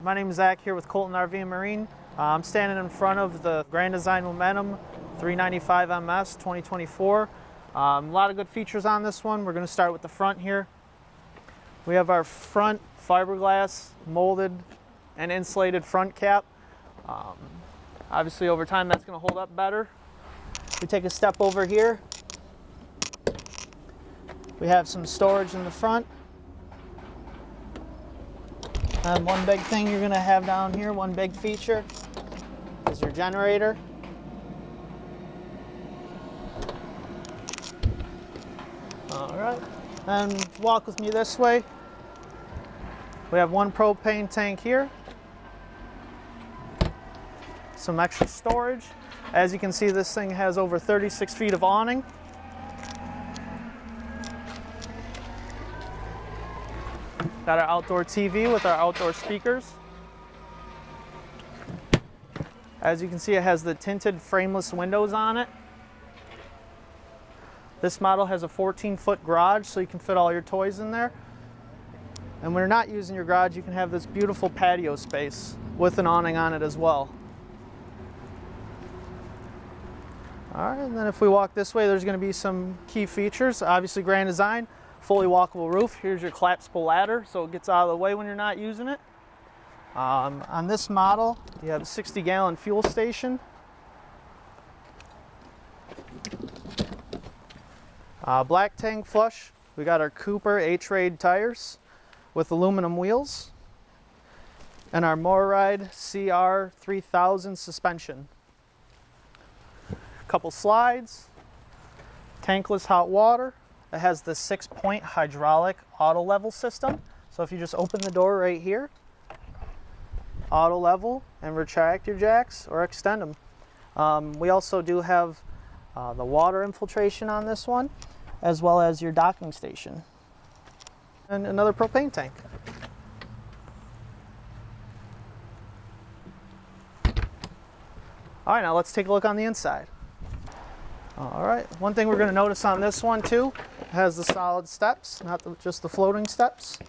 My name is Zach here with Colton RV and Marine. I'm standing in front of the Grand Design Momentum 395 MS 2024. A lot of good features on this one. We're going to start with the front here. We have our front fiberglass molded and insulated front cap. Obviously over time that's going to hold up better. We take a step over here. We have some storage in the front. And one big thing you're going to have down here, one big feature, is your generator. All right, and walk with me this way. We have one propane tank here. Some extra storage. As you can see, this thing has over 36 feet of awning. Got our outdoor TV with our outdoor speakers. As you can see, it has the tinted frameless windows on it. This model has a 14-foot garage, so you can fit all your toys in there. And when you're not using your garage, you can have this beautiful patio space with an awning on it as well. All right, and then if we walk this way, there's going to be some key features. Obviously, Grand Design. Fully walkable roof. Here's your collapsible ladder, so it gets out of the way when you're not using it. On this model, you have a 60-gallon fuel station. Black tank flush. We got our Cooper H-Raid tires with aluminum wheels. And our MotorRide CR 3000 suspension. Couple slides. Tankless hot water. It has the 6-point hydraulic auto level system. So if you just open the door right here, auto level and retract your jacks or extend them. We also do have the water infiltration on this one, as well as your docking station. And another propane tank. All right, now let's take a look on the inside. All right, one thing we're going to notice on this one too, it has the solid steps, not just the floating steps.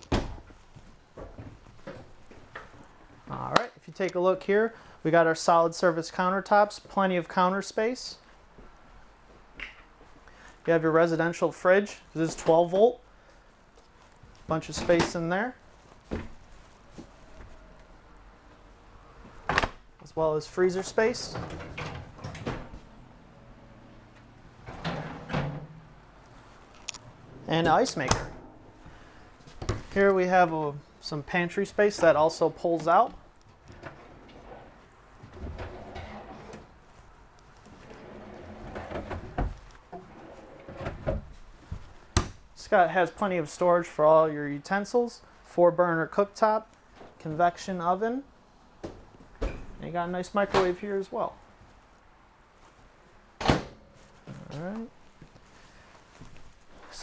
All right, if you take a look here, we got our solid surface countertops, plenty of counter space. You have your residential fridge. This is 12 volt. Bunch of space in there. As well as freezer space. And an ice maker. Here we have some pantry space that also pulls out. Scott has plenty of storage for all your utensils, 4-burner cooktop, convection oven, and you got a nice microwave here as well. All right.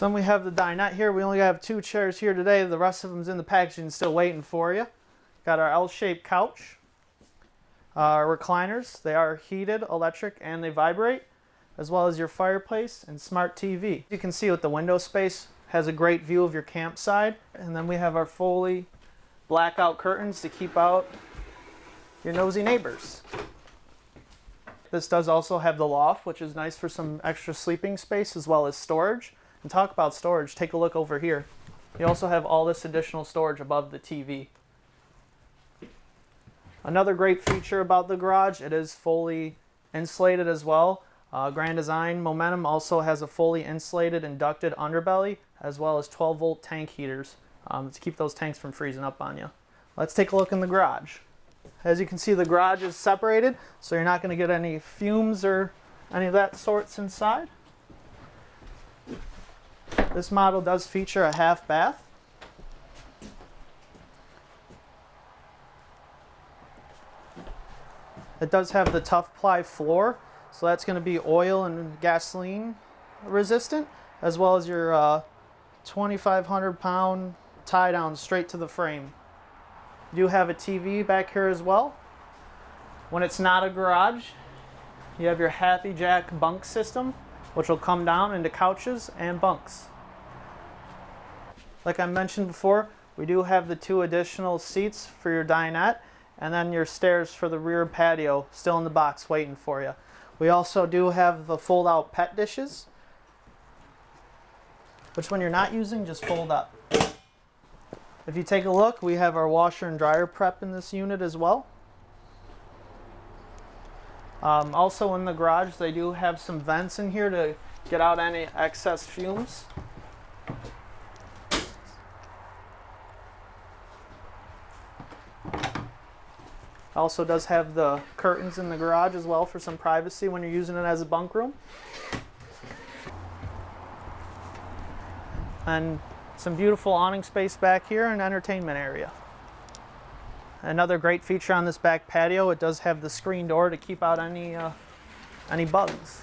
Then we have the dinette here. We only have 2 chairs here today. The rest of them's in the packaging, still waiting for you. Got our L-shaped couch. Recliners. They are heated, electric, and they vibrate, as well as your fireplace and smart TV. You can see with the window space, has a great view of your campsite. And then we have our fully blackout curtains to keep out your nosy neighbors. This does also have the loft, which is nice for some extra sleeping space as well as storage. And talk about storage, take a look over here. You also have all this additional storage above the TV. Another great feature about the garage, it is fully insulated as well. Grand Design Momentum also has a fully insulated inducted underbelly, as well as 12-volt tank heaters to keep those tanks from freezing up on you. Let's take a look in the garage. As you can see, the garage is separated, so you're not going to get any fumes or any of that sorts inside. This model does feature a half bath. It does have the tough ply floor, so that's going to be oil and gasoline resistant, as well as your 2,500 pound tie down straight to the frame. You do have a TV back here as well. When it's not a garage, you have your Happy Jack bunk system, which will come down into couches and bunks. Like I mentioned before, We do have the 2 additional seats for your dinette, and then your stairs for the rear patio still in the box waiting for you. We also do have the fold-out pet dishes, which when you're not using, just fold up. If you take a look, we have our washer and dryer prep in this unit as well. Also in the garage, they do have some vents in here to get out any excess fumes. Also does have the curtains in the garage as well for some privacy when you're using it as a bunk room. And some beautiful awning space back here and entertainment area. Another great feature on this back patio, it does have the screen door to keep out any bugs.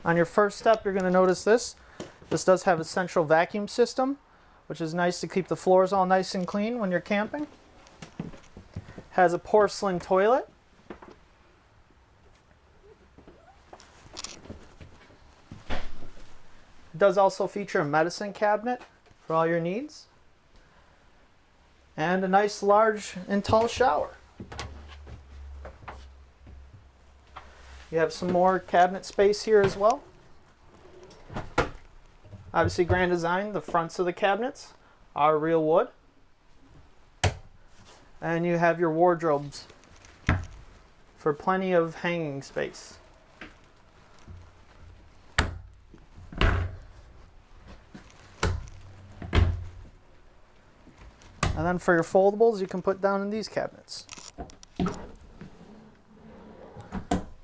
On your first step, you're going to notice this. This does have a central vacuum system, which is nice to keep the floors all nice and clean when you're camping. Has a porcelain toilet. It does also feature a medicine cabinet for all your needs. And a nice large and tall shower. You have some more cabinet space here as well. Obviously grand design, the fronts of the cabinets are real wood. And you have your wardrobes for plenty of hanging space. And then for your foldables, you can put down in these cabinets.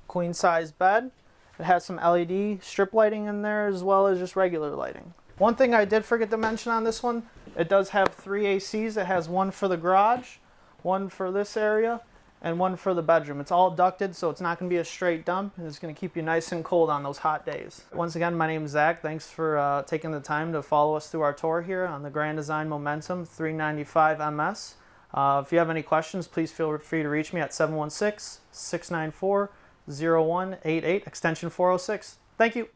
Queen size bed. It has some LED strip lighting in there as well as just regular lighting. One thing I did forget to mention on this one, it does have 3 ACs. It has one for the garage, one for this area, and one for the bedroom. It's all ducted, so it's not going to be a straight dump, and it's going to keep you nice and cold on those hot days. Once again, my name is Zach. Thanks for taking the time to follow us through our tour here on the Grand Design Momentum 395 MS. If you have any questions, please feel free to reach me at 716-694-0188, extension 406. Thank you.